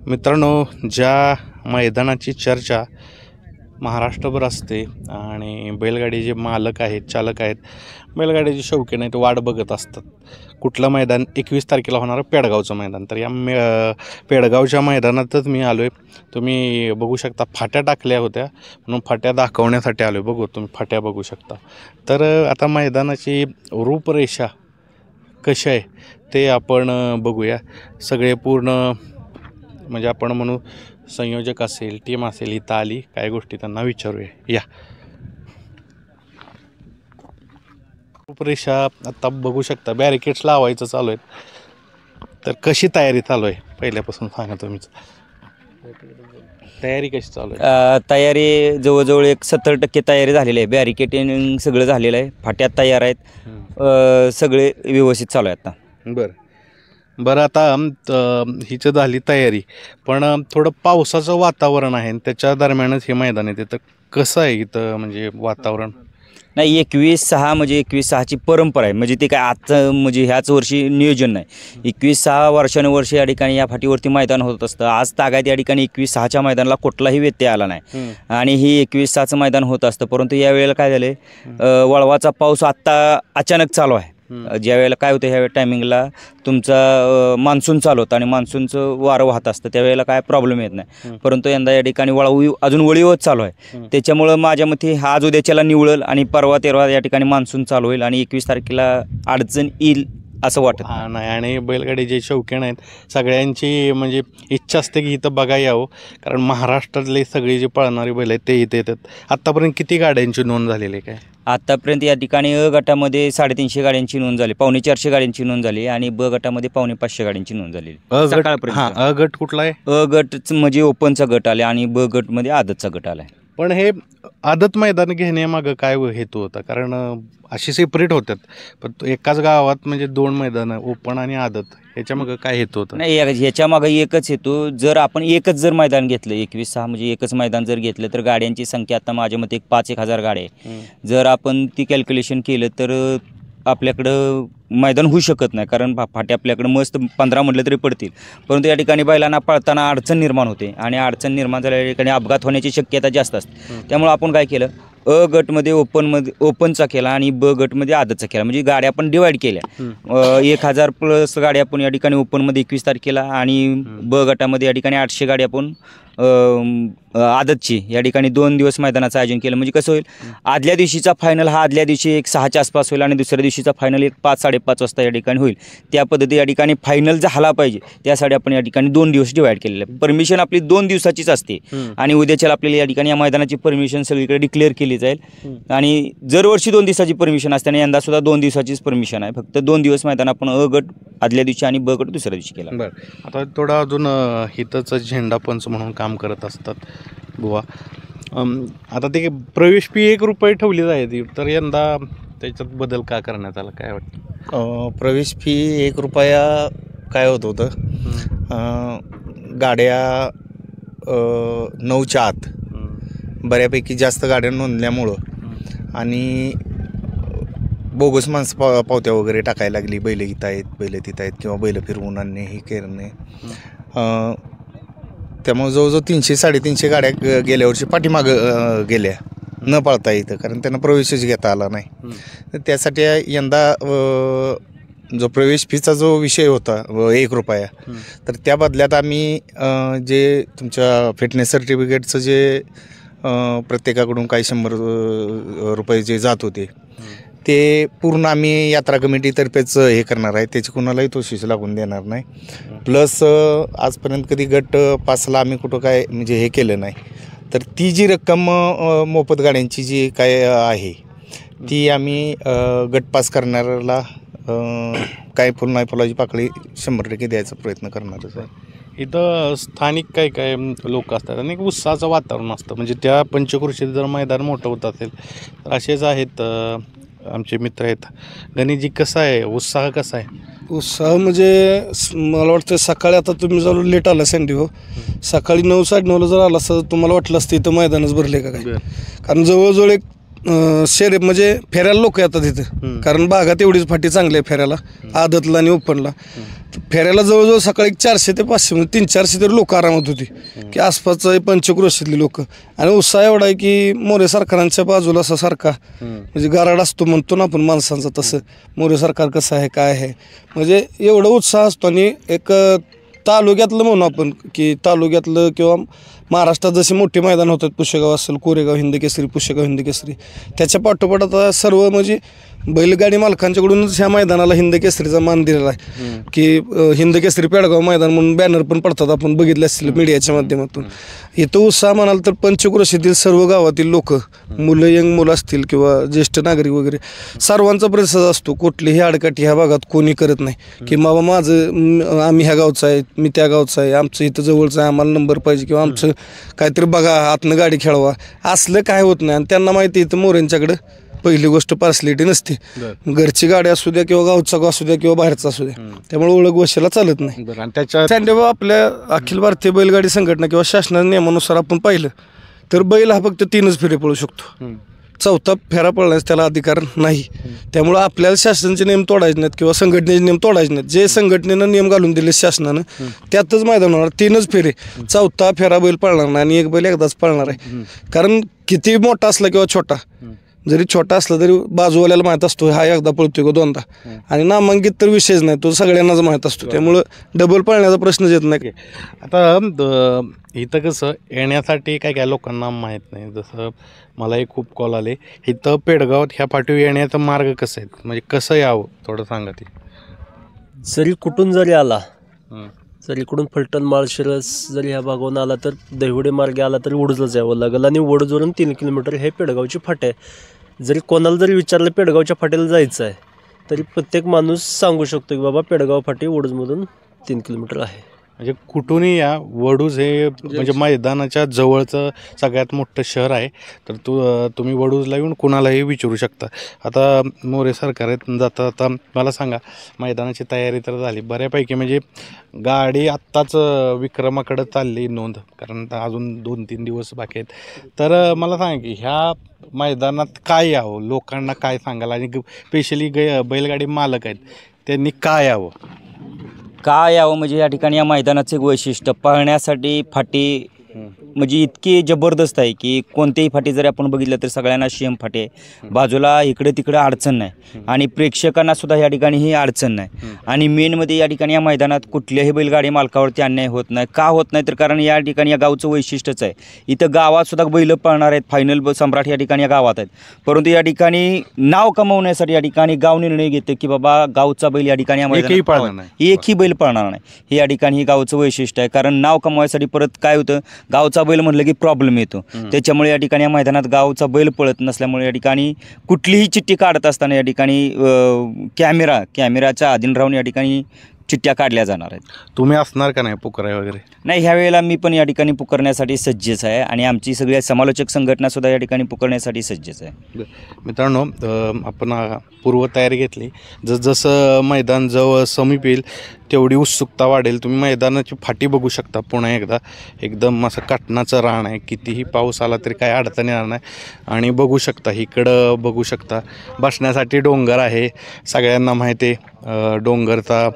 मित्रांनो, ज्या मैदानाची चर्चा महाराष्ट्रभर असते आणि बैलगाडीचे मालक आहेत, चालक आहेत, बैलगाडीचे शौकीन आहेत, वाट बघत असतात कुठलं मैदान. 21 तारखेला होणारं पेडगावचं मैदान. तर या पेडगावच्या मैदानातच मी आलो आहे. तुम्ही बघू शकता, फाट्या टाकल्या होत्या म्हणून फाट्या दाखवण्यासाठी आलो आहे. बघू, तुम्ही फाट्या बघू शकता. तर आता मैदानाची रूपरेषा कशी आहे ते आपण बघूया. सगळे पूर्ण म्हणजे आपण म्हणू संयोजक असेल, टीम असेल, इथं आली, काय गोष्टी त्यांना विचारूया. या रूपरेषा आता बघू शकता. बॅरिकेड्स लावायचं चालू आहेत. तर कशी तयारी चालू आहे पहिल्यापासून सांगा तुम्हीच. तयारी कशी चालू आहे? तयारी जवळजवळ एक 70% तयारी झालेली आहे. बॅरिकेडिंग सगळं झालेलं आहे. फाट्या तयार आहेत. सगळे व्यवस्थित चालू आहे आता. बरं आता हिचं झाली तयारी, पण थोडं पावसाचं वातावरण आहे आणि त्याच्या दरम्यानच हे मैदान येते. तर कसं आहे इथं म्हणजे वातावरण? नाही, 21/6 म्हणजे 21/6ची परंपरा आहे. म्हणजे ते काय आजचं म्हणजे ह्याच वर्षी नियोजन नाही. 21/6 वर्षानुवर्षी या ठिकाणी या फाटीवरती मैदान होत असतं. आज तागायत या ठिकाणी 21/6च्या मैदानाला कुठलाही व्यत्यय आला नाही आणि ही 21/6चं मैदान होत असतं. परंतु यावेळेला काय झालं आहे, वळवाचा पाऊस आत्ता अचानक चालू आहे. ज्या वेळेला काय होतं, ह्या टायमिंगला तुमचा मान्सून चालू होतं आणि मान्सूनचं वारं वाहत असतं, त्यावेळेला काय प्रॉब्लेम येत नाही. परंतु यंदा या ठिकाणी वळाऊ अजून वळीवच चालू आहे. त्याच्यामुळं माझ्या मते आज उद्याच्याला निवळल आणि परवा तेरवा या ठिकाणी मान्सून चालू होईल आणि 21 तारखेला अडचण येईल असं वाटत नाही. आणि बैलगाडी जे शौकीन आहेत सगळ्यांची म्हणजे इच्छा असते की इथं बघा यावं, कारण महाराष्ट्रातले सगळे जे पळणारे बैल आहेत ते इथे येतात. आत्तापर्यंत किती गाड्यांची नोंद झालेली आहे? काय आतापर्यंत या ठिकाणी अ गटामध्ये 350 गाड्यांची नोंद झाली, 450 गाड्यांची नोंद झाली आणि ब गटामध्ये 550 गाड्यांची नोंद झालेली. अ गट कुठला आहे? अ गट म्हणजे ओपनचा गट आला आणि ब गटमध्ये आदतचा गट आला. पण हे आदत मैदान घेण्यामागं काय हेतू होता? कारण अशी सेपरेट होतात, पण एकाच गावात म्हणजे 2 मैदानं, ओपन आणि आदत, ह्याच्यामागं काय हेतू होतं? नाही, ह्याच्यामागं एकच हेतू. जर आपण एकच जर मैदान घेतलं, 21/6 म्हणजे एकच मैदान जर घेतलं तर गाड्यांची संख्या आता माझ्या मते 5,000 गाड्या आहे. जर आपण ती कॅल्क्युलेशन केलं तर आपल्याकडं मैदान होऊ शकत नाही, कारण फाटे आपल्याकडं मस्त 15 म्हटलं तरी पडतील. परंतु या ठिकाणी बैलांना पळताना अडचण निर्माण होते आणि अडचण निर्माण झाल्या ठिकाणी अपघात होण्याची शक्यता जास्त असते. त्यामुळे आपण काय केलं, अ गटमध्ये ओपनचा केला आणि ब गटमध्ये आदतचा केला. म्हणजे गाड्या आपण डिवाईड केल्या. 1000+ गाड्या आपण या ठिकाणी ओपनमध्ये 21 तारखेला आणि ब गटामध्ये या ठिकाणी 800 गाड्या आपण आदतची या ठिकाणी 2 दिवस मैदानाचं आयोजन केलं. म्हणजे कसं होईल, आदल्या दिवशीचा फायनल हा आदल्या दिवशी एक 6च्या आसपास होईल आणि दुसऱ्या दिवशीचा फायनल एक 5-5:30 वाजता या ठिकाणी होईल. त्या पद्धती या ठिकाणी फायनल झाला पाहिजे त्यासाठी आपण या ठिकाणी 2 दिवस डिवाईड केलेलं आहे. परमिशन आपली 2 दिवसाचीच असते आणि उद्याच्याला आपल्याला या ठिकाणी या मैदानाची परमिशन सगळीकडे डिक्लेअर केली जाईल आणि दरवर्षी 2 दिवसाची परमिशन असते आणि यंदा सुद्धा 2 दिवसाचीच परमिशन आहे. फक्त 2 दिवस मैदान आपण अ गट आदल्या दिवशी आणि ब गट दुसऱ्या दिवशी केला. बरं, आता थोडा अजून हितचं झेंडा पंच म्हणून काम करत असतात बुवा. आता ते प्रवेश फी ₹1 ठेवली जाते, तर यंदा त्याच्यात बदल का करण्यात आला, काय वाटतं? प्रवेश फी ₹1 काय होत होतं, गाड्या 9च्या आत बऱ्यापैकी जास्त गाड्या नोंदल्यामुळं आणि बोगस माणसं पावत्या वगैरे टाकायला लागली. बैल इथं आहेत, बैल तिथं आहेत किंवा बैल फिरवून आणणे हे करणे. त्यामुळे जवळजवळ 300-350 गाड्या गेल्या वर्षी पाठीमागं गेल्या न पळता इथं, कारण त्यांना प्रवेशच घेता आला नाही. तर त्यासाठी यंदा जो प्रवेश फीचा जो विषय होता ₹1, तर त्या बदल्यात आम्ही जे तुमच्या फिटनेस सर्टिफिकेटचं जे प्रत्येकाकडून काही ₹100 जे जात होते ते पूर्ण आम्ही यात्रा कमिटीतर्फेच हे करणार आहे. त्याची कुणालाही तोशीस लागून देणार नाही. प्लस आजपर्यंत कधी गट पासला आम्ही कुठं काय म्हणजे हे केलं नाही. तर ती जी रक्कम मोफत गाड्यांची जी काय आहे ती आम्ही गट पास करणाऱ्याला काय फुल नाही फुलाची पाकळी 100% द्यायचा प्रयत्न करणारच आहे. इथं स्थानिक काय लोक असतात आणि एक उत्साहाचं वातावरण असतं. म्हणजे त्या पंचक्रोशीत जर मैदान मोठं होत असेल तर असेच आहेत आमचे मित्र आहेत. गणेशजी, कसा आहे उत्साह, कसा आहे? उत्साह म्हणजे मला वाटतं सकाळी, आता तुम्ही जर लेट आला सँडी हो, सकाळी 9-9:30ला जर आला असतं तुम्हाला वाटलं असतं इथं मैदानच भरले का काय. कारण जवळजवळ एक शर्यत म्हणजे फेऱ्याला लोक येतात इथं, कारण भागात एवढीच फाटी चांगली आहे फेऱ्याला, आदतला आणि ओपनला. फेऱ्याला जवळजवळ सकाळी 400 ते 500 म्हणजे 300-400 तरी लोक आरामात होती की आसपासचा पंचक्रोशीतली लोक. आणि उत्साह एवढा आहे की मोरे सरकारांच्या बाजूला असा सारखा म्हणजे गाराड असतो म्हणतो ना आपण माणसांचा, तसं मोरे सरकार कसं आहे काय आहे म्हणजे एवढा उत्साह असतो. आणि एक तालुक्यातलं म्हणू आपण की तालुक्यातलं किंवा महाराष्ट्रात जसे मोठे मैदान होतात, पुष्यगाव असेल, कोरेगाव हिंदकेसरी, पुष्यगाव हिंदकेसरी, त्याच्या पाठोपाठ आता सर्व म्हणजे बैलगाडी मालकांच्याकडूनच ह्या मैदानाला हिंदकेसरीचा मान दिलेला आहे की हिंदकेसरी पेडगाव मैदान म्हणून बॅनर पण पडतात, आपण बघितले असतील मीडियाच्या माध्यमातून. इथं उत्साह म्हणाल तर पंचक्रोशीतील सर्व गावातील लोक, मुलं, यंग मुलं असतील किंवा ज्येष्ठ नागरिक वगैरे, सर्वांचा प्रतिसाद असतो. कुठलीही आडकाठी ह्या भागात कोणी करत नाही की बाबा माझं आम्ही ह्या गावचं आहे, मी त्या गावचं आहे, आमचं इथं जवळचं आहे, आम्हाला नंबर पाहिजे किंवा आमचं काहीतरी बघा, आतनं गाडी खेळवा, असलं काय होत नाही. आणि त्यांना माहिती इथं मोऱ्यांच्याकडं पहिली गोष्ट पार्सलिटी नसते. घरची गाडी असू द्या किंवा गावचा असू द्या किंवा बाहेरचा असू द्या, त्यामुळे ओळख वशाला चालत नाही. आणि त्याच्या सँडेबा आपल्या अखिल भारतीय बैलगाडी संघटना किंवा शासनाच्या नियमानुसार आपण पाहिलं तर बैल हा फक्त 3च फेरे पळू शकतो, 4था फेरा पळण्यास त्याला अधिकार नाही. त्यामुळं आपल्याला शासनाचे नियम तोडायचे नाहीत किंवा संघटनेचे नियम तोडायचे नाहीत. जे संघटनेनं नियम घालून दिले शासनानं त्यातच मैदान होणार. 3च फेरे, 4था फेरा बैल पळणार नाही आणि एक बैल एकदाच पळणार आहे. कारण किती मोठा असला किंवा छोटा, जरी छोटा असला तरी बाजूवाल्याला माहीत असतो हा एकदा पळतोय का दोनदा, आणि नामांकित तर विषयच नाही, तो सगळ्यांनाच माहीत असतो. त्यामुळं डबल पळण्याचा प्रश्नच येत नाही. आता इथं कसं येण्यासाठी काय काय लोकांना माहीत नाही. जसं मलाही खूप कॉल आले, इथं पेडगावात ह्या पाठीवर येण्याचा मार्ग कसं आहे, म्हणजे कसं यावं थोडं सांगा ते. जरी कुठून जरी आला, जर इकडून फलटण माळशिरस जरी ह्या भागावरून आला तर दहिवडे मार्गे आला तरी वडूजलाच यावं लागेल. आणि वडूजवरून 3 किलोमीटर हे पेडगावची फाटे आहे. जरी कोणाला जरी विचारलं पेडगावच्या फाट्याला जायचं आहे तरी प्रत्येक माणूस सांगू शकतो की बाबा पेडगाव फाटी वडूजमधून 3 किलोमीटर आहे. म्हणजे कुठूनही या, वडूज हे म्हणजे मैदानाच्या जवळचं सगळ्यात मोठं शहर आहे. तर तुम्ही वडूजला येऊन कुणालाही विचारू शकता. आता मोरे सरकार आहेत जाता आता मला सांगा, मैदानाची तयारी तर झाली बऱ्यापैकी, म्हणजे गाडी आत्ताच विक्रमाकडं चालली नोंद, कारण अजून 2-3 दिवस बाकी आहेत. तर मला सांगा की ह्या मैदानात काय यावं, लोकांना काय सांगाल, आणि स्पेशली बैलगाडी मालक आहेत त्यांनी काय यावं? काय यावं म्हणजे या ठिकाणी या मैदानाचं एक वैशिष्ट्य, पळण्यासाठी फाटी म्हणजे इतकी जबरदस्त आहे की कोणत्याही फाटी जरी आपण बघितलं तर सगळ्यांना सेम फाटी आहे, बाजूला इकडे तिकडे अडचण नाही आणि प्रेक्षकांना सुद्धा या ठिकाणी ही अडचण नाही. आणि मेनमध्ये या ठिकाणी या मैदानात कुठल्याही बैलगाडी मालकावरती अन्याय होत नाही. का होत नाही तर कारण या ठिकाणी या गावचं वैशिष्ट्यच आहे. इथं गावात सुद्धा बैल पळणार आहेत, फायनल सम्राट या ठिकाणी या गावात आहेत. परंतु या ठिकाणी नाव कमवण्यासाठी या ठिकाणी गाव निर्णय घेते की बाबा गावचा बैल या ठिकाणी एकही बैल पळणार नाही. हे या ठिकाणी ही गावचं वैशिष्ट्य आहे. कारण नाव कमवायसाठी परत काय होतं, गावचा बैल म्हटलं की प्रॉब्लेम येतो. त्याच्यामुळे या ठिकाणी या मैदानात गावचा बैल पळत नसल्यामुळे या ठिकाणी कुठलीही चिठ्ठी काढत असताना या ठिकाणी कॅमेराच्या अधीन राहून या ठिकाणी चिठ्ठ्या काढल्या जाणार आहेत. तुम्ही असणार का नाही पुकाराय वगैरे? नाही, ह्यावेळेला मी पण या ठिकाणी पुकारण्यासाठी सज्जच आहे आणि आमची सगळ्या समालोचक संघटनासुद्धा या ठिकाणी पुकारण्यासाठी सज्जच आहे. मित्रांनो, आपण पूर्वतयारी घेतली. जसं मैदान जवळ समीप येईल तेवढी उत्सुकता वाढेल. तुम्ही मैदानाची फाटी बघू शकता पुन्हा एकदा, एकदम असं काटणाचं रान आहे, कितीही पाऊस आला तरी काय अडचण येणार नाही. आणि बघू शकता इकडं बघू शकता बसण्यासाठी डोंगर आहे, सगळ्यांना माहिती आहे डोंगरचा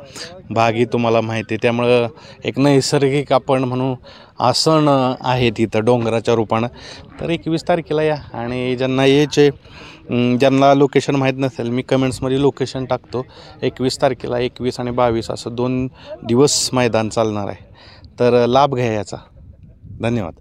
भागही तुम्हाला माहिती आहे. त्यामुळं एक नैसर्गिक आपण म्हणू आसन आहे तिथं डोंगराच्या रूपानं. तर 21 तारखेला या, आणि ज्यांना यायचे ज्यांना लोकेशन माहीत नसेल मी कमेंट्समध्ये लोकेशन टाकतो. 21 तारखेला 21 आणि 22 असं 2 दिवस मैदान चालणार आहे. तर लाभ घ्या याचा. धन्यवाद.